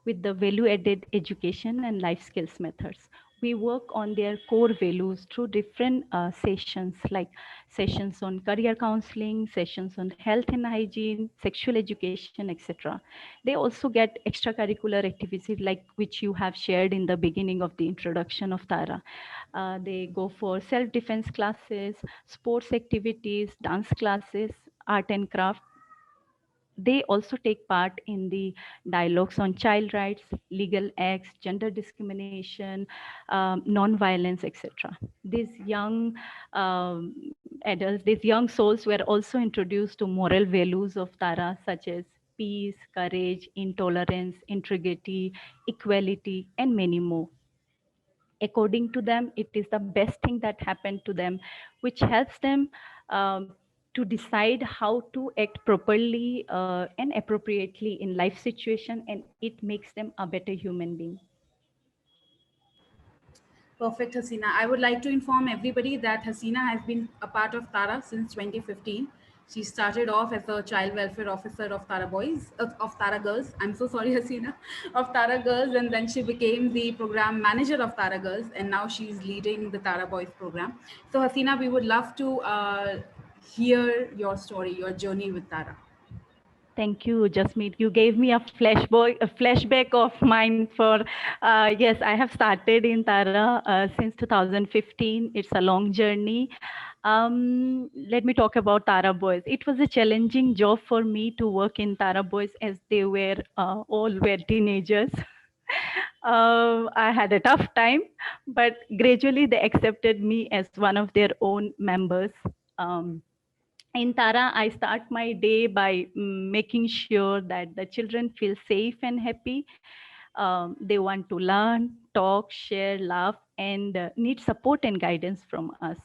with the value-added education and life skills methods. We work on their core values through different sessions, like sessions on career counseling, sessions on health and hygiene, sexual education, etc. They also get extracurricular activities like which you have shared in the beginning of the introduction of Tara. They go for self-defense classes, sports activities, dance classes, art and craft. They also take part in the dialogues on child rights, legal acts, gender discrimination, non-violence, etc. These young adults, these young souls were also introduced to moral values of Tara, such as peace, courage, intolerance, integrity, equality, and many more. According to them, it is the best thing that happened to them, which helps them to decide how to act properly and appropriately in life situation, and it makes them a better human being. Perfect, Hasina. I would like to inform everybody that Hasina has been a part of Tara since 2015. She started off as a child welfare officer of Tara Boys, of Tara Girls. I'm so sorry, Hasina, of Tara Girls, and then she became the program manager of Tara Girls, and now she's leading the Tara Boys program. So, Hasina, we would love to hear your story, your journey with Tara. Thank you, Jasmeet. You gave me a flashback of mine for, yes, I have started in Tara since 2015. It's a long journey. Let me talk about Tara Boys. It was a challenging job for me to work in Tara Boys as they were all were teenagers. I had a tough time, but gradually they accepted me as one of their own members. Um, in Tara, I start my day by making sure that the children feel safe and happy. They want to learn, talk, share, laugh, and need support and guidance from us.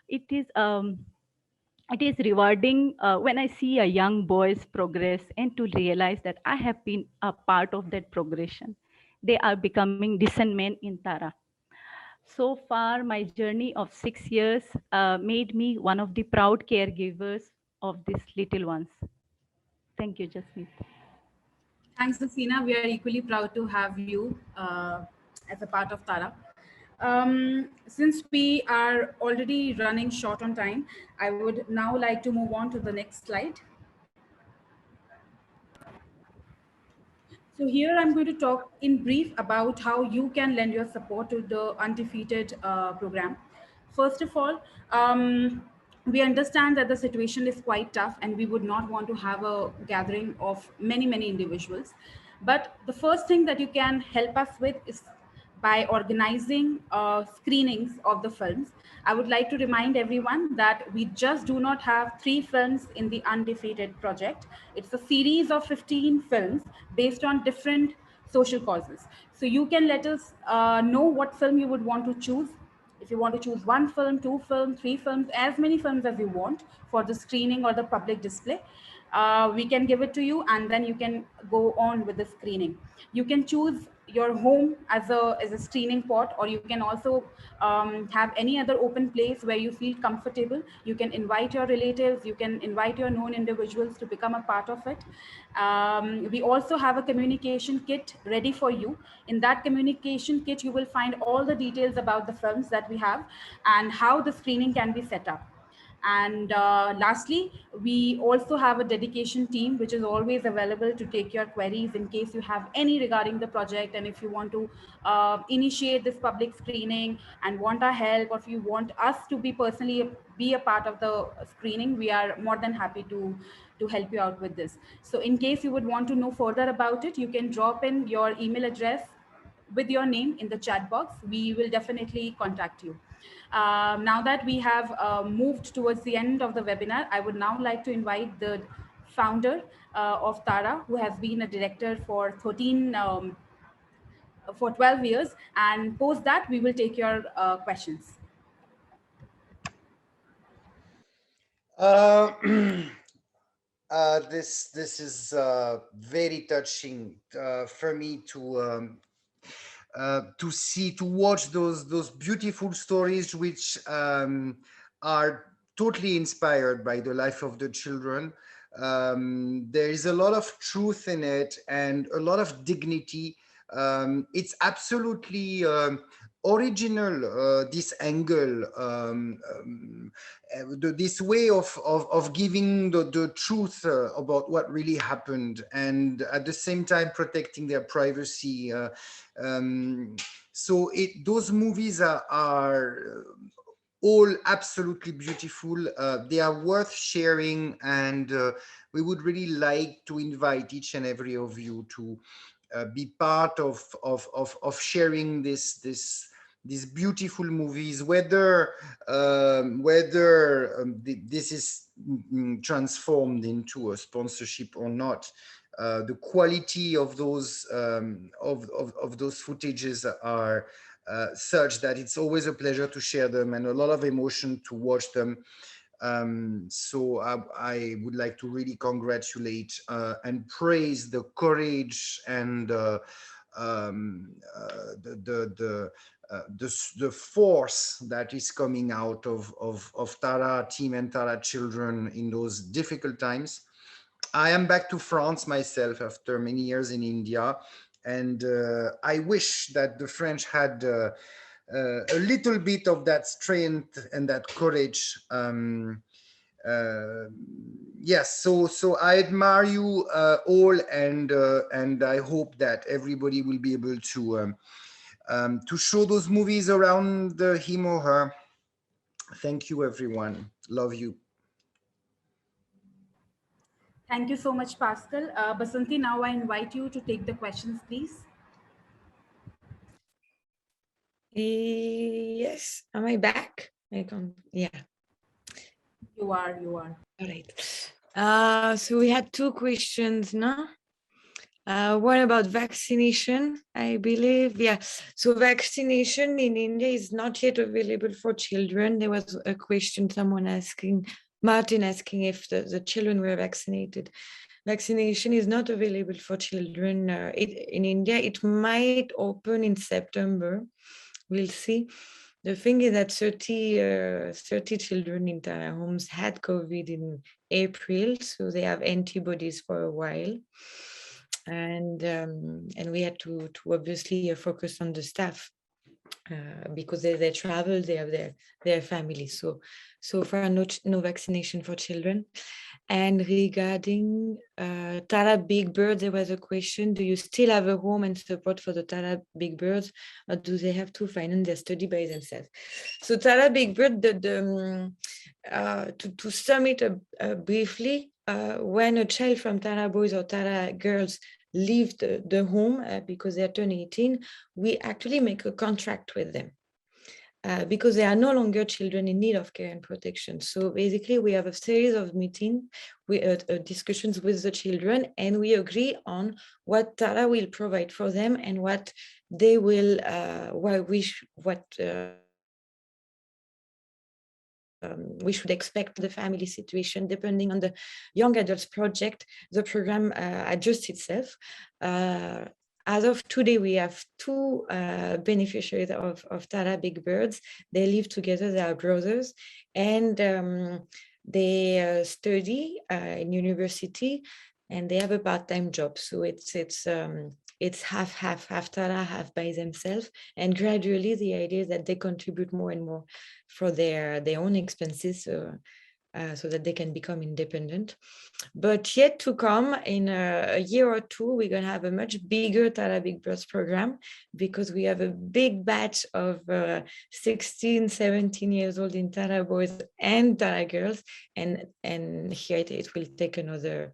It is it is rewarding when I see a young boy's progress and to realize that I have been a part of that progression. They are becoming decent men in Tara. So far, my journey of 6 years made me one of the proud caregivers of these little ones. Thank you, Jasmeet. Thanks, Hasina. We are equally proud to have you as a part of Tara. Since we are already running short on time, I would now like to move on to the next slide. So here I'm going to talk in brief about how you can lend your support to the Undefeated program. First of all, we understand that the situation is quite tough and we would not want to have a gathering of many individuals. But the first thing that you can help us with is by organizing screenings of the films. I would like to remind everyone that we just do not have 3 films in the Undefeated project. It's a series of 15 films based on different social causes. So you can let us know what film you would want to choose. If you want to choose 1 film, 2 films, 3 films, as many films as you want for the screening or the public display, we can give it to you, and then you can go on with the screening. You can choose your home as a screening pot, or you can also have any other open place where you feel comfortable. You can invite your relatives, you can invite your known individuals to become a part of it. We also have a communication kit ready for you. In that communication kit, you will find all the details about the films that we have and how the screening can be set up. And lastly, we also have a dedication team which is always available to take your queries in case you have any regarding the project, and if you want to initiate this public screening and want our help, or if you want us to be personally be a part of the screening, we are more than happy to help you out with this. So in case you would want to know further about it, you can drop in your email address with your name in the chat box. We will definitely contact you. Now that we have moved towards the end of the webinar, I would now like to invite the founder of Tara, who has been a director for 12 years, and post that we will take your questions. This is very touching for me to watch those beautiful stories which are totally inspired by the life of the children. There is a lot of truth in it and a lot of dignity. It's absolutely original, this angle, this way of giving the truth about what really happened, and at the same time protecting their privacy. So those movies are all absolutely beautiful. They are worth sharing, and we would really like to invite each and every of you to be part of sharing these beautiful movies, whether this is transformed into a sponsorship or not. The quality of those footages are such that it's always a pleasure to share them and a lot of emotion to watch them. So I would like to really congratulate and praise the courage and the the force that is coming out of Tara team and Tara children in those difficult times. I am back to France myself after many years in India, and I wish that the French had a little bit of that strength and that courage. Yes, so I admire you all, and I hope that everybody will be able to show those movies around him or her. Thank you, everyone. Love you. Thank you so much, Pascal. Basanti, now I invite you to take the questions, please. Yes, am I back? I can't, yeah. You are. All right. So we had two questions now. One about vaccination, I believe. Yeah. So vaccination in India is not yet available for children. There was a question, someone asking, Martin asking if the children were vaccinated. Vaccination is not available for children in India. It might open in September. We'll see. The thing is that 30 children in Tara homes had COVID in April, so they have antibodies for a while. And we had to obviously focus on the staff because they travel, they have their families. So far, no vaccination for children. And regarding Tara Big Bird, there was a question: do you still have a home and support for the Tara Big Birds, or do they have to finance their study by themselves? So Tara Big Bird, to sum it up briefly, when a child from Tara Boys or Tara Girls leave the home because they're turning 18, we actually make a contract with them. Because they are no longer children in need of care and protection. So basically, we have a series of meetings, discussions with the children, and we agree on what Tara will provide for them and what they will, we should expect the family situation. Depending on the young adults project, the program adjusts itself. As of today, we have two beneficiaries of Tara Big Birds. They live together, they are brothers, and they study in university, and they have a part-time job. So it's half Tara, half by themselves. And gradually, the idea is that they contribute more and more for their own expenses, so that they can become independent. But yet to come, in a year or two, we're going to have a much bigger Tara Big Birds program, because we have a big batch of 16, 17 years old in Tara Boys and Tara Girls. And here it will take another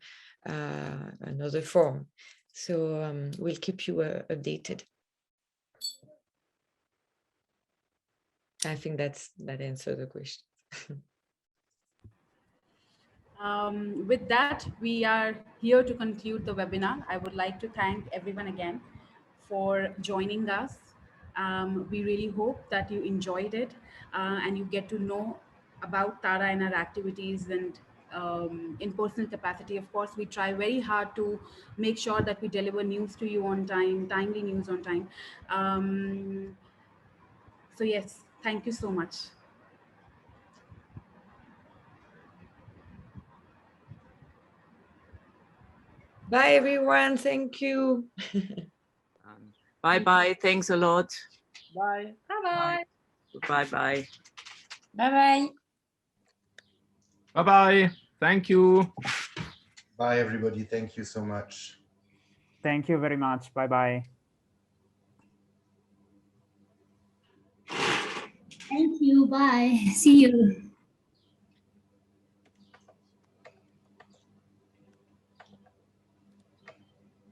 form. So we'll keep you updated. I think that answers the question. With that, we are here to conclude the webinar. I would like to thank everyone again for joining us. We really hope that you enjoyed it and you get to know about Tara and our activities, and in personal capacity. Of course, we try very hard to make sure that we deliver news to you on time, timely news on time. So yes, thank you so much. Bye, everyone. Thank you. Bye-bye. Thanks a lot. Bye. Bye-bye. Bye-bye. Bye-bye. Bye-bye. Thank you. Bye, everybody. Thank you so much. Thank you very much. Bye-bye. Thank you. Bye. See you.